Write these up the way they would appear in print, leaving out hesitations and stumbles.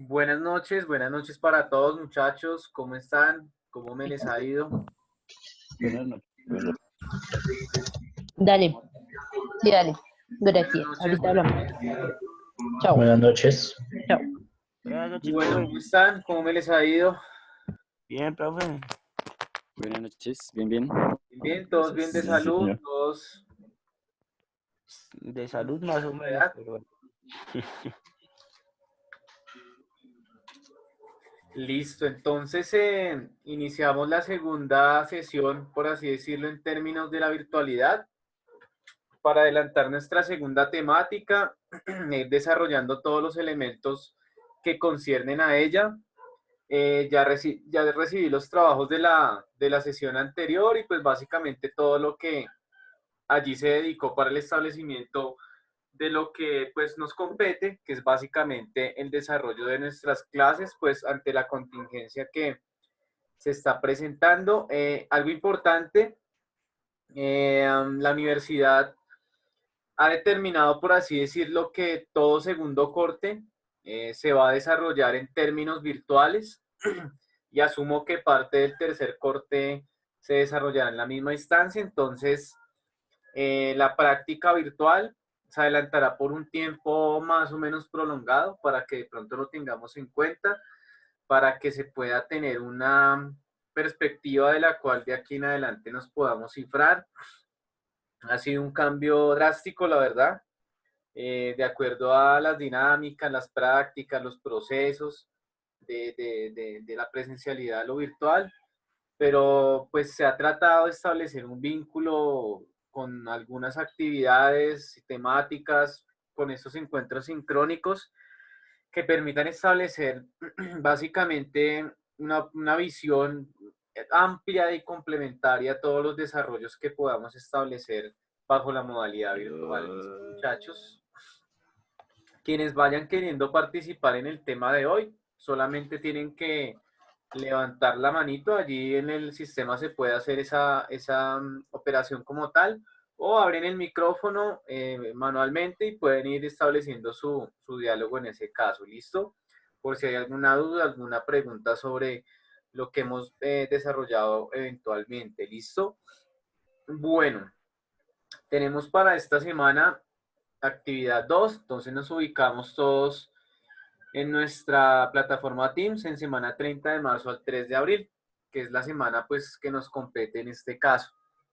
Buenas noches para todos muchachos, ¿cómo están? ¿Cómo me les ha ido? Buenas noches. Dale, sí, dale. Buenas Gracias. noches, Ahorita buenas hablamos. noches. Chao. Buenas noches. Chao. Buenas noches, Bueno, profe. ¿cómo están? ¿Cómo me les ha ido? Bien, profe. Buenas noches, bien, bien. Bien, todos bien de Gracias. Sí, salud, señor. todos De salud más o menos, pero bueno. listo. Entonces, iniciamos la segunda sesión, por así decirlo, en términos de la virtualidad. Para adelantar nuestra segunda temática, ir desarrollando todos los elementos que conciernen a ella. Ya recibí los trabajos de la sesión anterior y pues básicamente todo lo que allí se dedicó para el establecimiento de lo que pues nos compete, que es básicamente el desarrollo de nuestras clases, pues ante la contingencia que se está presentando. Algo importante, la universidad ha determinado, por así decirlo, que todo segundo corte se va a desarrollar en términos virtuales y asumo que parte del tercer corte se desarrollará en la misma instancia, entonces la práctica virtual se adelantará por un tiempo más o menos prolongado para que de pronto lo tengamos en cuenta, para que se pueda tener una perspectiva de la cual de aquí en adelante nos podamos cifrar. Ha sido un cambio drástico, la verdad, de acuerdo a las dinámicas, las prácticas, los procesos de la presencialidad a lo virtual, pero pues se ha tratado de establecer un vínculo con algunas actividades temáticas, con estos encuentros sincrónicos que permitan establecer básicamente una visión amplia y complementaria a todos los desarrollos que podamos establecer bajo la modalidad virtual. ¿Listo, muchachos? Quienes vayan queriendo participar en el tema de hoy, solamente tienen que levantar la manito, allí en el sistema se puede hacer esa operación como tal, o abren el micrófono manualmente y pueden ir estableciendo su diálogo en ese caso, ¿listo? Por si hay alguna duda, alguna pregunta sobre lo que hemos desarrollado eventualmente, ¿listo? Bueno, tenemos para esta semana actividad 2, entonces nos ubicamos todos en nuestra plataforma Teams en semana 30 de marzo al 3 de abril, que es la semana pues que nos compete en este caso.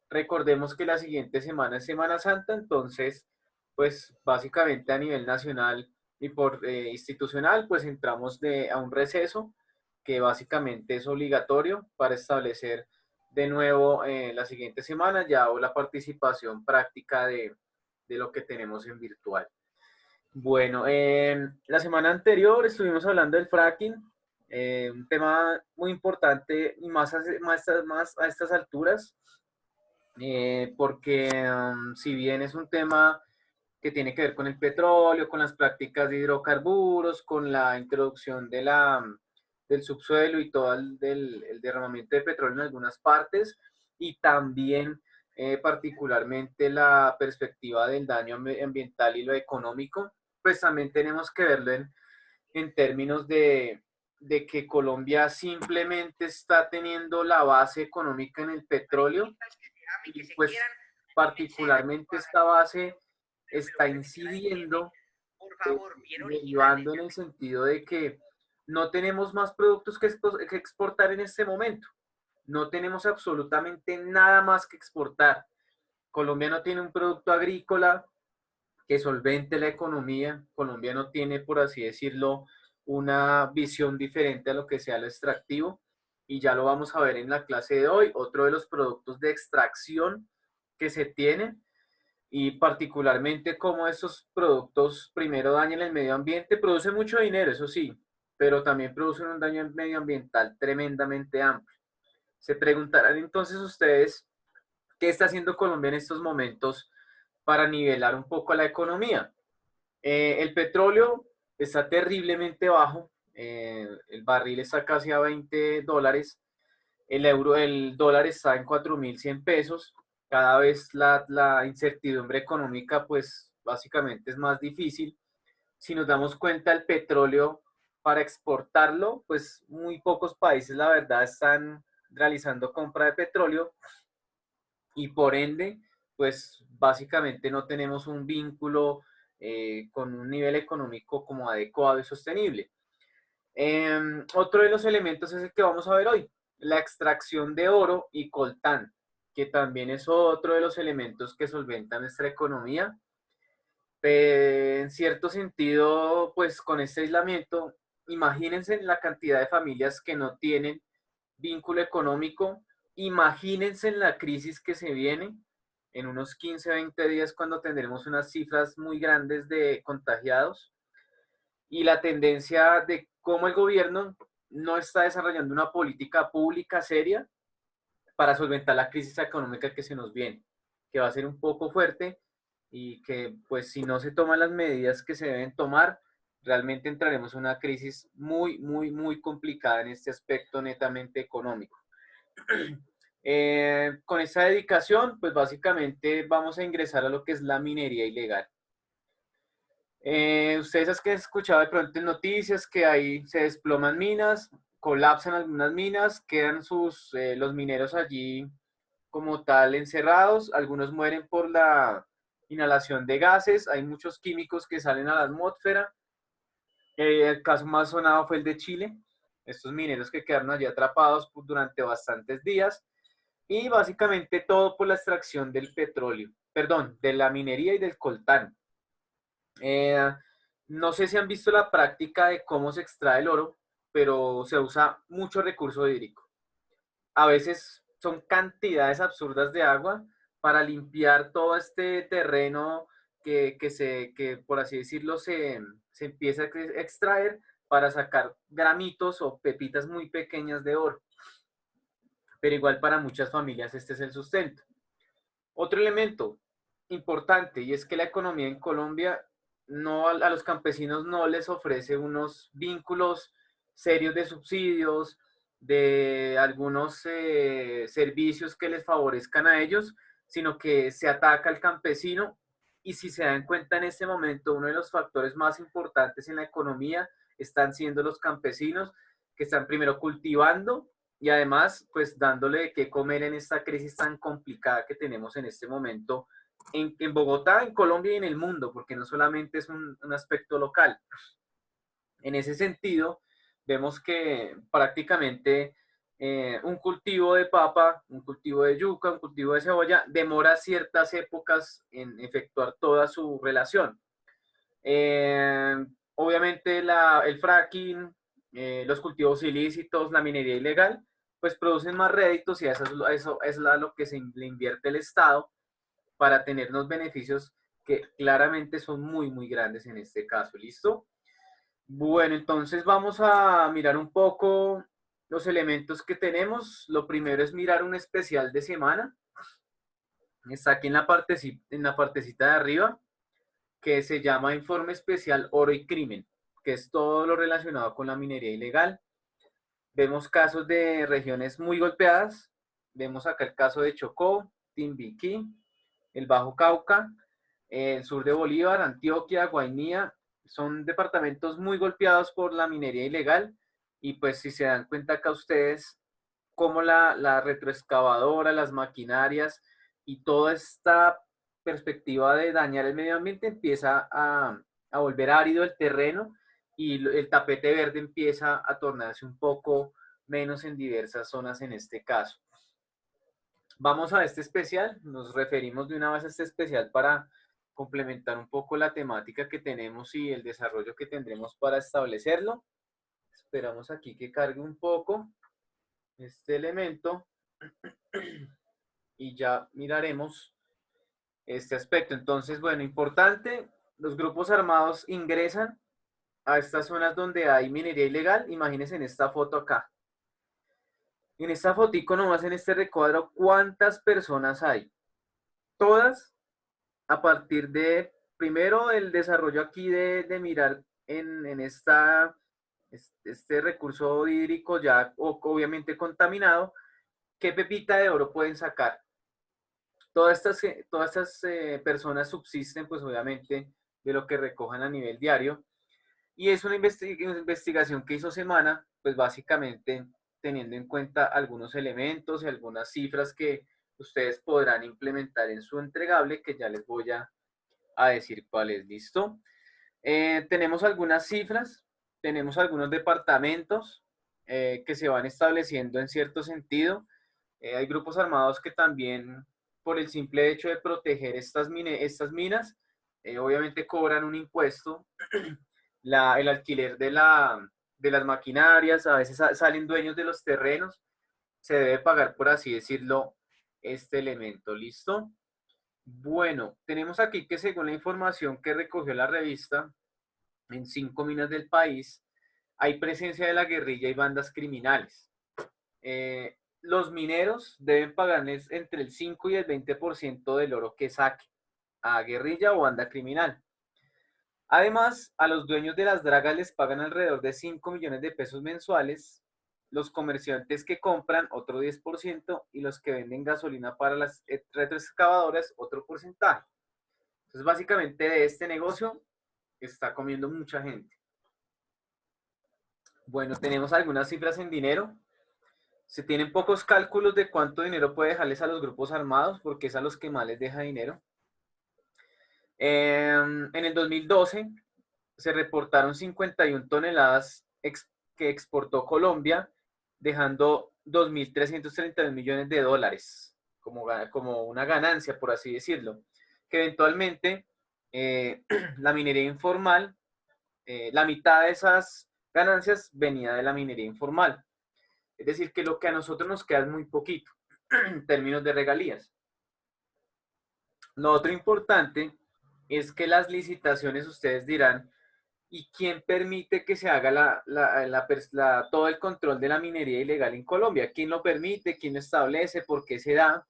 Recordemos que la siguiente semana es Semana Santa, entonces pues básicamente a nivel nacional y por institucional pues entramos a un receso que básicamente es obligatorio para establecer de nuevo la siguiente semana ya o la participación práctica de lo que tenemos en virtual. Bueno, la semana anterior estuvimos hablando del fracking, un tema muy importante y más a estas alturas, porque si bien es un tema que tiene que ver con el petróleo, con las prácticas de hidrocarburos, con la introducción del subsuelo y todo el derramamiento de petróleo en algunas partes, y también particularmente la perspectiva del daño ambiental y lo económico, pues también tenemos que verlo en términos de que Colombia simplemente está teniendo la base económica en el petróleo y pues particularmente esta base está incidiendo, derivando en el sentido de que no tenemos más productos que exportar en este momento. No tenemos absolutamente nada más que exportar. Colombia no tiene un producto agrícola que solvente la economía. Colombia no tiene, por así decirlo, una visión diferente a lo que sea lo extractivo. Y ya lo vamos a ver en la clase de hoy. Otro de los productos de extracción que se tienen y particularmente cómo estos productos primero dañan el medio ambiente, producen mucho dinero, eso sí, pero también producen un daño medioambiental tremendamente amplio. Se preguntarán entonces ustedes, ¿qué está haciendo Colombia en estos momentos para nivelar un poco la economía? El petróleo está terriblemente bajo, el barril está casi a $20, el dólar está en 4.100 pesos, cada vez la incertidumbre económica pues básicamente es más difícil. Si nos damos cuenta, el petróleo para exportarlo, pues muy pocos países, la verdad, están realizando compra de petróleo y por ende, pues básicamente no tenemos un vínculo con un nivel económico como adecuado y sostenible. Otro de los elementos es el que vamos a ver hoy, la extracción de oro y coltán, que también es otro de los elementos que solventan nuestra economía. En cierto sentido, pues con este aislamiento, imagínense la cantidad de familias que no tienen vínculo económico, imagínense la crisis que se viene en unos 15, 20 días cuando tendremos unas cifras muy grandes de contagiados y la tendencia de cómo el gobierno no está desarrollando una política pública seria para solventar la crisis económica que se nos viene, que va a ser un poco fuerte y que pues si no se toman las medidas que se deben tomar, realmente entraremos en una crisis muy, muy, muy complicada en este aspecto netamente económico. Con esta dedicación, pues básicamente vamos a ingresar a lo que es la minería ilegal. Ustedes han escuchado de pronto en noticias que ahí se desploman minas, colapsan algunas minas, quedan los mineros allí como tal encerrados, algunos mueren por la inhalación de gases, hay muchos químicos que salen a la atmósfera. El caso más sonado fue el de Chile, estos mineros que quedaron allí atrapados durante bastantes días y básicamente todo por la extracción del petróleo, perdón, de la minería y del coltán. No sé si han visto la práctica de cómo se extrae el oro, pero se usa mucho recurso hídrico. A veces son cantidades absurdas de agua para limpiar todo este terreno que por así decirlo, se empieza a extraer para sacar gramitos o pepitas muy pequeñas de oro. Pero igual para muchas familias este es el sustento. Otro elemento importante y es que la economía en Colombia no a los campesinos no les ofrece unos vínculos serios de subsidios, de algunos servicios que les favorezcan a ellos, sino que se ataca al campesino y si se dan cuenta en este momento uno de los factores más importantes en la economía están siendo los campesinos que están primero cultivando y además pues dándole de qué comer en esta crisis tan complicada que tenemos en este momento en Bogotá, en Colombia y en el mundo, porque no solamente es un aspecto local. En ese sentido, vemos que prácticamente un cultivo de papa, un cultivo de yuca, un cultivo de cebolla, demora ciertas épocas en efectuar toda su relación. Obviamente el fracking, los cultivos ilícitos, la minería ilegal, pues producen más réditos y eso es lo que le invierte el Estado para tener unos beneficios que claramente son muy, muy grandes en este caso. ¿Listo? Bueno, entonces vamos a mirar un poco los elementos que tenemos. Lo primero es mirar un especial de semana. Está aquí en la partecita de arriba, que se llama Informe Especial Oro y Crimen, que es todo lo relacionado con la minería ilegal. Vemos casos de regiones muy golpeadas. Vemos acá el caso de Chocó, Timbiquí, el Bajo Cauca, el sur de Bolívar, Antioquia, Guainía. Son departamentos muy golpeados por la minería ilegal y pues si se dan cuenta acá ustedes cómo la retroexcavadora, las maquinarias y toda esta perspectiva de dañar el medio ambiente empieza a volver árido el terreno y el tapete verde empieza a tornarse un poco menos en diversas zonas en este caso. Vamos a este especial, nos referimos de una vez a este especial para complementar un poco la temática que tenemos y el desarrollo que tendremos para establecerlo. Esperamos aquí que cargue un poco este elemento y ya miraremos este aspecto. Entonces, bueno, importante, los grupos armados ingresan a estas zonas donde hay minería ilegal. Imagínense en esta foto acá. En esta fotico nomás en este recuadro, ¿cuántas personas hay? Todas a partir de, primero, el desarrollo aquí de mirar en este recurso hídrico ya obviamente contaminado, ¿qué pepita de oro pueden sacar? Todas estas personas subsisten, pues obviamente, de lo que recojan a nivel diario. Y es una investigación que hizo Semana, pues básicamente teniendo en cuenta algunos elementos y algunas cifras que ustedes podrán implementar en su entregable, que ya les voy a decir cuál es. ¿Listo? Tenemos algunas cifras, tenemos algunos departamentos que se van estableciendo en cierto sentido. Hay grupos armados que también, por el simple hecho de proteger estas minas, obviamente cobran un impuesto. El alquiler de las maquinarias, a veces salen dueños de los terrenos, se debe pagar, por así decirlo, este elemento. ¿Listo? Bueno, tenemos aquí que según la información que recogió la revista, en 5 minas del país hay presencia de la guerrilla y bandas criminales. Los mineros deben pagarles entre el 5 y el 20% del oro que saque a guerrilla o banda criminal. Además, a los dueños de las dragas les pagan alrededor de 5 millones de pesos mensuales, los comerciantes que compran otro 10% y los que venden gasolina para las retroexcavadoras otro porcentaje. Entonces, básicamente de este negocio está comiendo mucha gente. Bueno, tenemos algunas cifras en dinero. Se tienen pocos cálculos de cuánto dinero puede dejarles a los grupos armados, porque es a los que más les deja dinero. En el 2012 se reportaron 51 toneladas que exportó Colombia, dejando 2.332 millones de dólares como una ganancia, por así decirlo, que eventualmente la minería informal, la mitad de esas ganancias venía de la minería informal. Es decir, que lo que a nosotros nos queda es muy poquito en términos de regalías. Lo otro importante es que las licitaciones, ustedes dirán, ¿y quién permite que se haga todo el control de la minería ilegal en Colombia? ¿Quién lo permite? ¿Quién lo establece? ¿Por qué se da?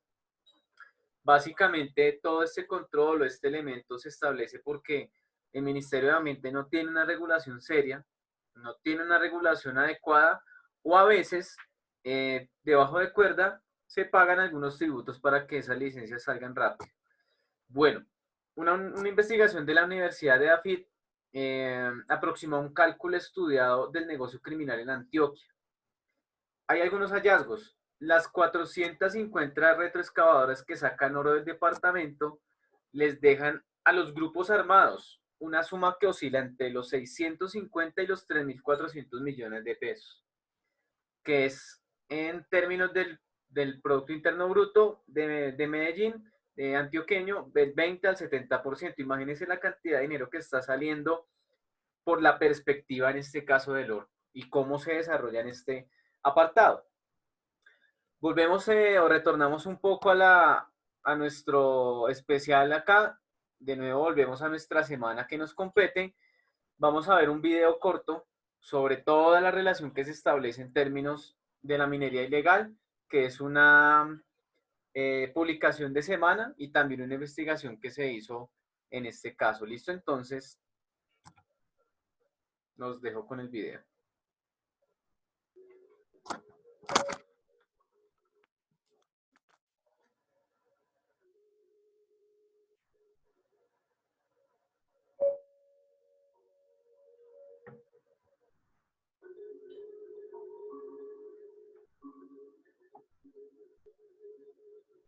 Básicamente, todo este control o este elemento se establece porque el Ministerio de Ambiente no tiene una regulación seria, no tiene una regulación adecuada, o a veces, debajo de cuerda, se pagan algunos tributos para que esas licencias salgan rápido. Bueno, una investigación de la Universidad de AFIT aproximó un cálculo estudiado del negocio criminal en Antioquia. Hay algunos hallazgos. Las 450 retroexcavadoras que sacan oro del departamento les dejan a los grupos armados una suma que oscila entre los 650 y los 3.400 millones de pesos, que es en términos del Producto Interno Bruto de Medellín, antioqueño, del 20 al 70%. Imagínense la cantidad de dinero que está saliendo por la perspectiva, en este caso, del oro y cómo se desarrolla en este apartado. Volvemos o retornamos un poco a nuestro especial acá. De nuevo volvemos a nuestra semana que nos compete. Vamos a ver un video corto sobre toda la relación que se establece en términos de la minería ilegal, que es una publicación de semana y también una investigación que se hizo en este caso. ¿Listo? Entonces, los dejo con el video.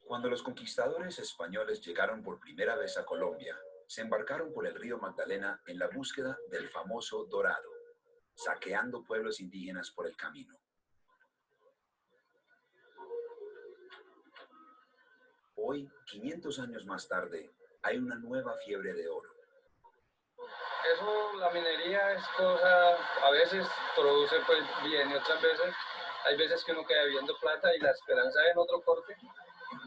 Cuando los conquistadores españoles llegaron por primera vez a Colombia, se embarcaron por el río Magdalena en la búsqueda del famoso dorado, saqueando pueblos indígenas por el camino. Hoy, 500 años más tarde, hay una nueva fiebre de oro. Eso, la minería es cosa, a veces produce pues bien y otras veces, hay veces que uno queda viendo plata y la esperanza en otro corte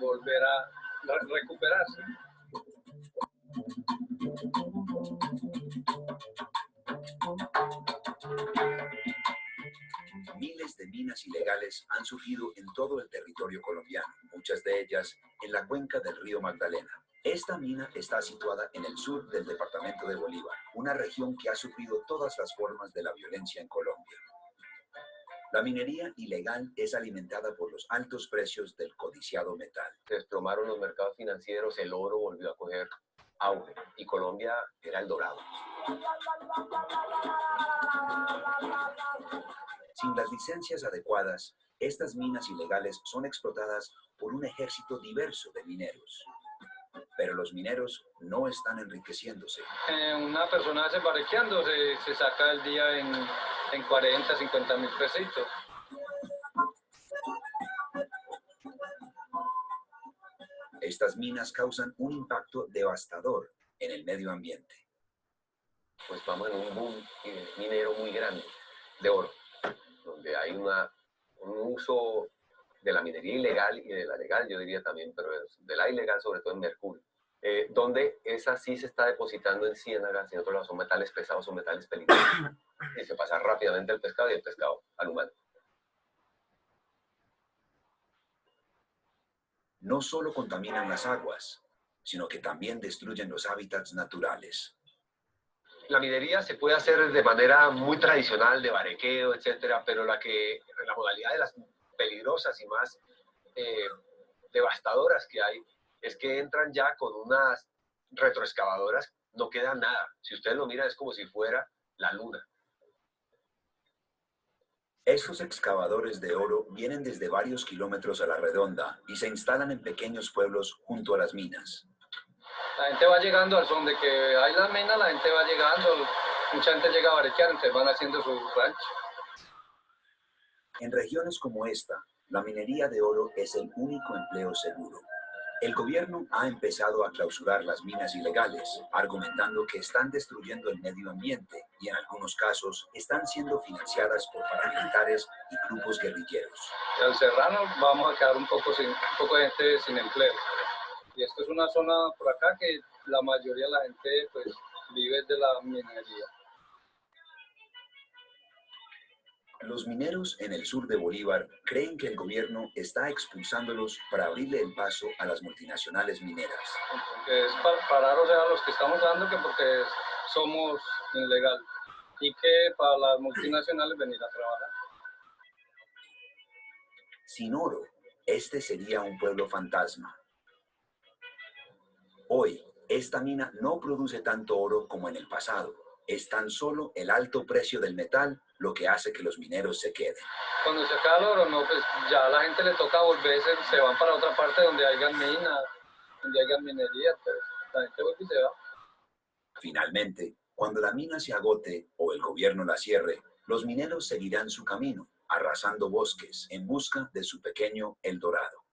volver a recuperarse. Miles de minas ilegales han surgido en todo el territorio colombiano, muchas de ellas en la cuenca del río Magdalena. Esta mina está situada en el sur del departamento de Bolívar, una región que ha sufrido todas las formas de la violencia en Colombia. La minería ilegal es alimentada por los altos precios del codiciado metal. Se desplomaron los mercados financieros, el oro volvió a coger auge y Colombia era el dorado. Sin las licencias adecuadas, estas minas ilegales son explotadas por un ejército diverso de mineros. Pero los mineros no están enriqueciéndose. Una persona hace barequeando, se saca el día en 40, 50 mil pesitos. Estas minas causan un impacto devastador en el medio ambiente. Pues vamos en un boom minero muy grande de oro, donde hay un uso de la minería ilegal y de la legal, yo diría también, pero de la ilegal sobre todo en mercurio, donde esa sí se está depositando en ciénagas y en otros lados son metales pesados, son metales peligrosos, y se pasa rápidamente el pescado y el pescado al humano. No solo contaminan las aguas, sino que también destruyen los hábitats naturales. La minería se puede hacer de manera muy tradicional, de barequeo, etcétera, pero la modalidad de las peligrosas y más devastadoras que hay es que entran ya con unas retroexcavadoras, no queda nada. Si ustedes lo miran es como si fuera la luna. Estos excavadores de oro vienen desde varios kilómetros a la redonda y se instalan en pequeños pueblos junto a las minas. La gente va llegando al son de que hay las minas, la gente va llegando, mucha gente llega a barequear, entonces van haciendo su rancho. En regiones como esta, la minería de oro es el único empleo seguro. El gobierno ha empezado a clausurar las minas ilegales, argumentando que están destruyendo el medio ambiente y en algunos casos están siendo financiadas por paramilitares y grupos guerrilleros. Y al cerrarnos vamos a quedar un poco de gente sin empleo. Y esto es una zona por acá que la mayoría de la gente pues vive de la minería. Los mineros en el sur de Bolívar creen que el gobierno está expulsándolos para abrirle el paso a las multinacionales mineras. Porque es para parar, o sea, los que estamos dando que porque somos ilegales y que para las multinacionales venir a trabajar. Sin oro, este sería un pueblo fantasma. Hoy, esta mina no produce tanto oro como en el pasado. Es tan solo el alto precio del metal lo que hace que los mineros se queden. Cuando se acaba el oro, no, pues ya a la gente le toca volverse, se van para otra parte donde hayan minas, donde hayan minería, pues la gente vuelve y se va. Finalmente, cuando la mina se agote o el gobierno la cierre, los mineros seguirán su camino, arrasando bosques en busca de su pequeño Eldorado.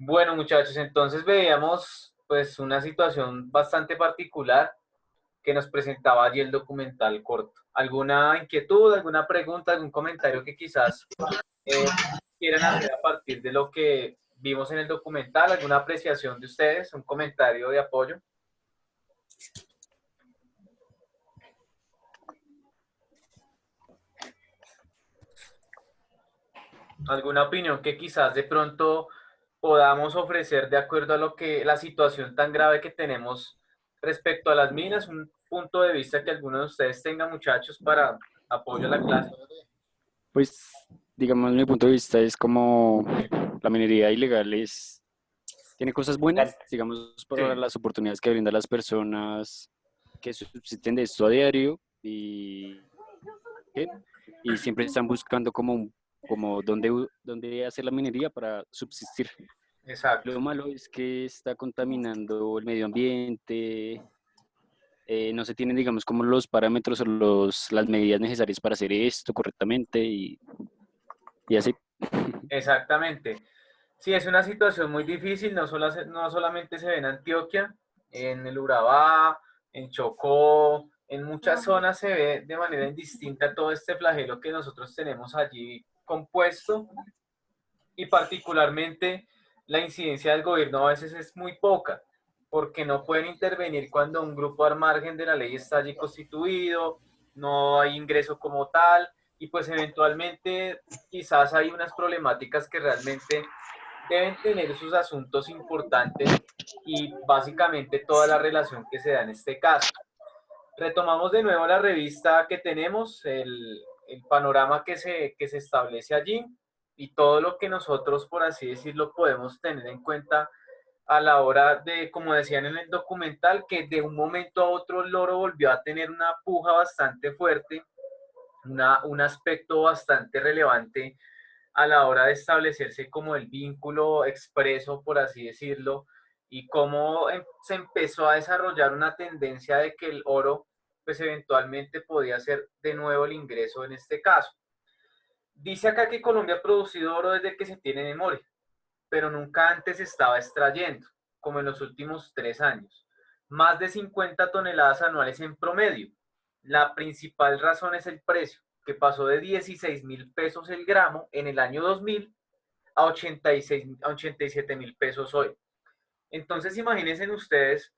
Bueno, muchachos, entonces veíamos pues una situación bastante particular que nos presentaba allí el documental corto. ¿Alguna inquietud, alguna pregunta, algún comentario que quizás quieran hacer a partir de lo que vimos en el documental? ¿Alguna apreciación de ustedes? ¿Un comentario de apoyo? ¿Alguna opinión que quizás de pronto podamos ofrecer de acuerdo a lo que la situación tan grave que tenemos respecto a las minas? Un punto de vista que algunos de ustedes tengan, muchachos, para apoyo a la clase. Pues, digamos, mi punto de vista es como la minería ilegal tiene cosas buenas, digamos, para las oportunidades que brinda a las personas que subsisten de esto a diario y siempre están buscando como dónde hacer la minería para subsistir. Exacto. Lo malo es que está contaminando el medio ambiente, no se tienen, digamos, como los parámetros o las medidas necesarias para hacer esto correctamente y así. Exactamente. Sí, es una situación muy difícil, no solamente se ve en Antioquia, en el Urabá, en Chocó, en muchas zonas se ve de manera indistinta todo este flagelo que nosotros tenemos allí compuesto, y particularmente la incidencia del gobierno a veces es muy poca, porque no pueden intervenir cuando un grupo al margen de la ley está allí constituido, no hay ingreso como tal, y pues eventualmente quizás hay unas problemáticas que realmente deben tener sus asuntos importantes y básicamente toda la relación que se da en este caso. Retomamos de nuevo la revista que tenemos, el panorama que se establece allí y todo lo que nosotros, por así decirlo, podemos tener en cuenta a la hora de, como decían en el documental, que de un momento a otro el oro volvió a tener una puja bastante fuerte, un aspecto bastante relevante a la hora de establecerse como el vínculo expreso, por así decirlo, y cómo se empezó a desarrollar una tendencia de que el oro, pues eventualmente podía ser de nuevo el ingreso en este caso. Dice acá que Colombia ha producido oro desde que se tiene memoria, pero nunca antes se estaba extrayendo, como en los últimos 3 años. Más de 50 toneladas anuales en promedio. La principal razón es el precio, que pasó de 16.000 pesos el gramo en el año 2000 a 87.000 pesos hoy. Entonces imagínense ustedes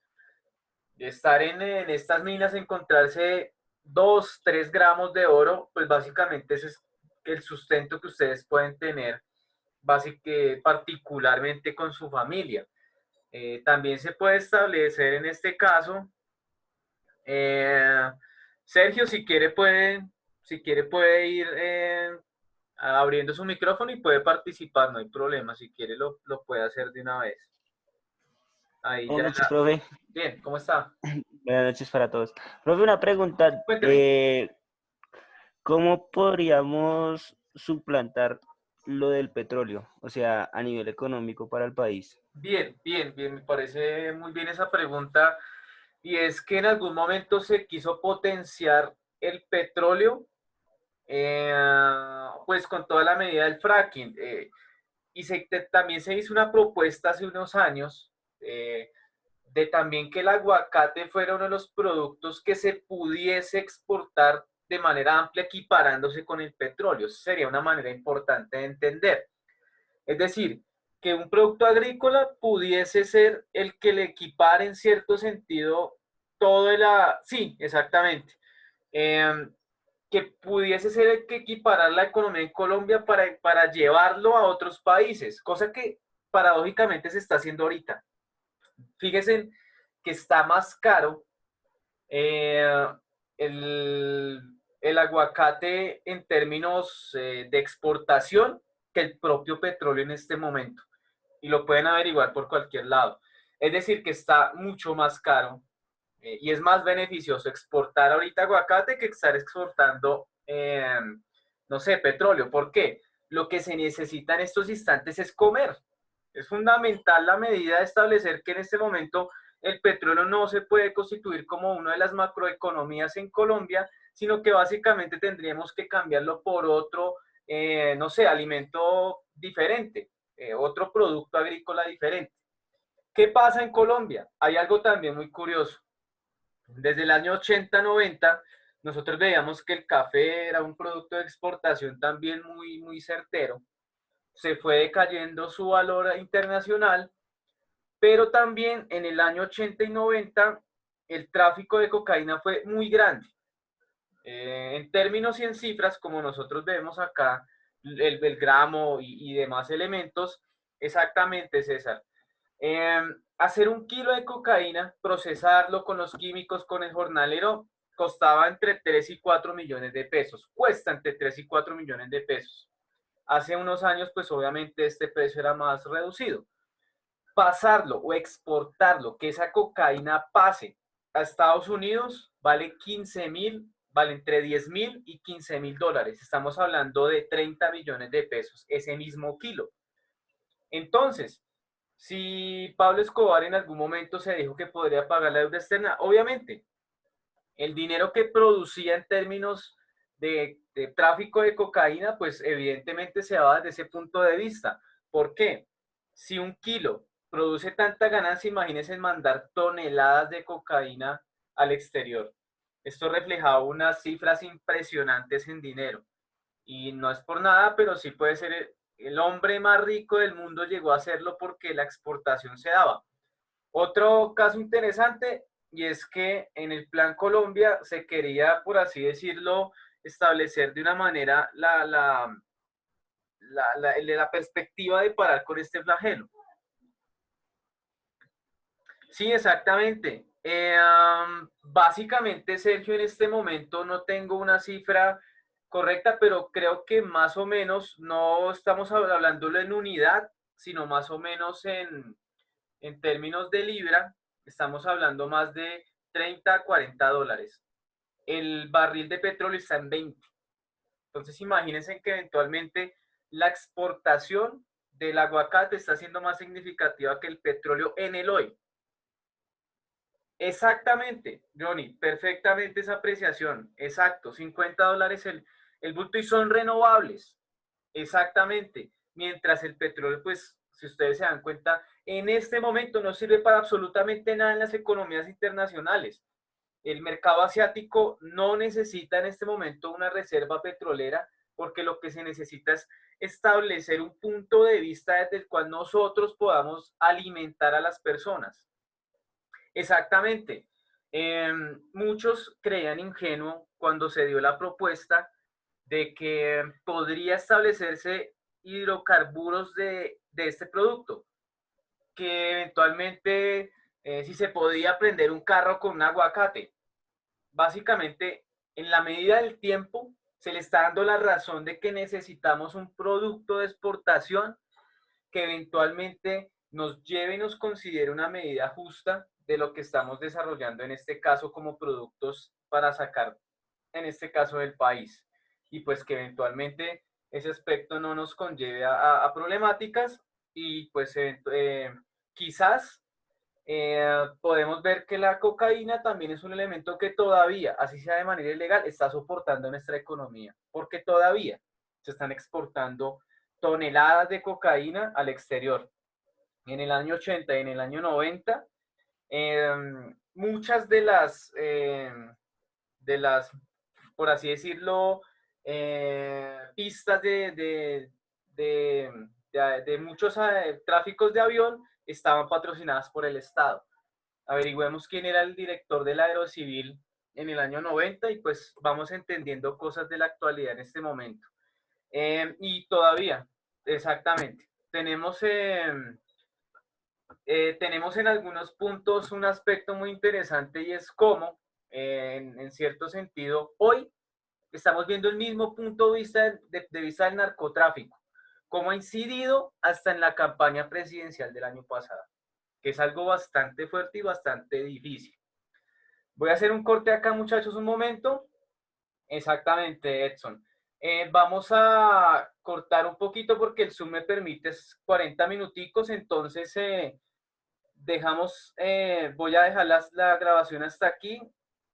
estar en estas minas, encontrarse 2, 3 gramos de oro, pues básicamente ese es el sustento que ustedes pueden tener particularmente con su familia. También se puede establecer en este caso, Sergio, si quiere puede ir abriendo su micrófono y puede participar, no hay problema, si quiere lo puede hacer de una vez. Ahí Buenas ya. noches, profe. Bien, ¿cómo está? Buenas noches para todos. Profe, una pregunta. Cuénteme. ¿Cómo podríamos suplantar lo del petróleo? O sea, a nivel económico para el país. Bien, bien, bien, me parece muy bien esa pregunta. Y es que en algún momento se quiso potenciar el petróleo, pues con toda la medida del fracking. Y también se hizo una propuesta hace unos años de también que el aguacate fuera uno de los productos que se pudiese exportar de manera amplia, equiparándose con el petróleo. Eso sería una manera importante de entender. Es decir, que un producto agrícola pudiese ser el que le equipara en cierto sentido todo la... Sí, exactamente. Que pudiese ser el que equiparar la economía en Colombia para llevarlo a otros países, cosa que paradójicamente se está haciendo ahorita. Fíjense que está más caro eh, el, el aguacate en términos de exportación que el propio petróleo en este momento. Y lo pueden averiguar por cualquier lado. Es decir, que está mucho más caro y es más beneficioso exportar ahorita aguacate que estar exportando, no sé, petróleo. ¿Por qué? Lo que se necesita en estos instantes es comer. Es fundamental la medida de establecer que en este momento el petróleo no se puede constituir como una de las macroeconomías en Colombia, sino que básicamente tendríamos que cambiarlo por otro, no sé, alimento diferente, otro producto agrícola diferente. ¿Qué pasa en Colombia? Hay algo también muy curioso. Desde el año 80-90, nosotros veíamos que el café era un producto de exportación también muy, muy certero. Se fue decayendo su valor internacional, pero también en el año 80 y 90 el tráfico de cocaína fue muy grande. En términos y en cifras, como nosotros vemos acá, el gramo y demás elementos, exactamente, César. Hacer 1 kilo de cocaína, procesarlo con los químicos, con el jornalero, costaba entre 3 y 4 millones de pesos. Cuesta entre 3 y 4 millones de pesos. Hace unos años, pues obviamente este precio era más reducido. Pasarlo o exportarlo, que esa cocaína pase a Estados Unidos, vale 15.000, vale entre 10.000 y 15.000 dólares. Estamos hablando de 30 millones de pesos, ese mismo kilo. Entonces, si Pablo Escobar en algún momento se dijo que podría pagar la deuda externa, obviamente, el dinero que producía en términos de tráfico de cocaína, pues evidentemente se va desde ese punto de vista. ¿Por qué? Si 1 kilo produce tanta ganancia, imagínense mandar toneladas de cocaína al exterior. Esto reflejaba unas cifras impresionantes en dinero. Y no es por nada, pero sí puede ser el hombre más rico del mundo llegó a hacerlo porque la exportación se daba. Otro caso interesante, y es que en el Plan Colombia se quería, por así decirlo, establecer de una manera la perspectiva de parar con este flagelo. Sí, exactamente. Básicamente, Sergio, en este momento no tengo una cifra correcta, pero creo que más o menos no estamos hablándolo en unidad, sino más o menos En términos de libra, estamos hablando más de 30 a 40 dólares. El barril de petróleo está en 20. Entonces imagínense que eventualmente la exportación del aguacate está siendo más significativa que el petróleo en el hoy. Exactamente, Johnny, perfectamente esa apreciación. Exacto, 50 dólares el bulto y son renovables. Exactamente. Mientras el petróleo, pues, si ustedes se dan cuenta, en este momento no sirve para absolutamente nada en las economías internacionales. El mercado asiático no necesita en este momento una reserva petrolera porque lo que se necesita es establecer un punto de vista desde el cual nosotros podamos alimentar a las personas. Exactamente. Muchos creían ingenuo cuando se dio la propuesta de que podría establecerse hidrocarburos de este producto, que eventualmente si se podía prender un carro con un aguacate. Básicamente, en la medida del tiempo, se le está dando la razón de que necesitamos un producto de exportación que eventualmente nos lleve y nos considere una medida justa de lo que estamos desarrollando en este caso como productos para sacar, en este caso, del país. Y pues que eventualmente ese aspecto no nos conlleve a problemáticas y pues quizás podemos ver que la cocaína también es un elemento que todavía, así sea de manera ilegal, está soportando nuestra economía, porque todavía se están exportando toneladas de cocaína al exterior. En el año 80 y en el año 90, muchas de las, por así decirlo, pistas de muchos tráficos de avión estaban patrocinadas por el Estado. Averigüemos quién era el director del Aerocivil en el año 90 y pues vamos entendiendo cosas de la actualidad en este momento. Y todavía, exactamente, tenemos en algunos puntos un aspecto muy interesante y es cómo, en cierto sentido, hoy estamos viendo el mismo punto de vista del narcotráfico, cómo ha incidido hasta en la campaña presidencial del año pasado, que es algo bastante fuerte y bastante difícil. Voy a hacer un corte acá, muchachos, un momento. Exactamente, Edson. Vamos a cortar un poquito porque el Zoom me permite 40 minuticos, entonces voy a dejar la grabación hasta aquí.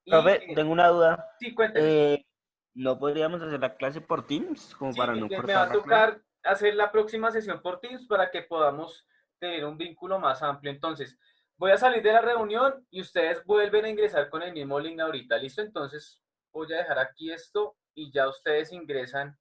Profe, tengo una duda. Sí, cuénteme. ¿No podríamos hacer la clase por Teams? Como Sí, para no me va cortar a la clase. tocar hacer la próxima sesión por Teams para que podamos tener un vínculo más amplio. Entonces, voy a salir de la reunión y ustedes vuelven a ingresar con el mismo link ahorita. ¿Listo? Entonces, voy a dejar aquí esto y ya ustedes ingresan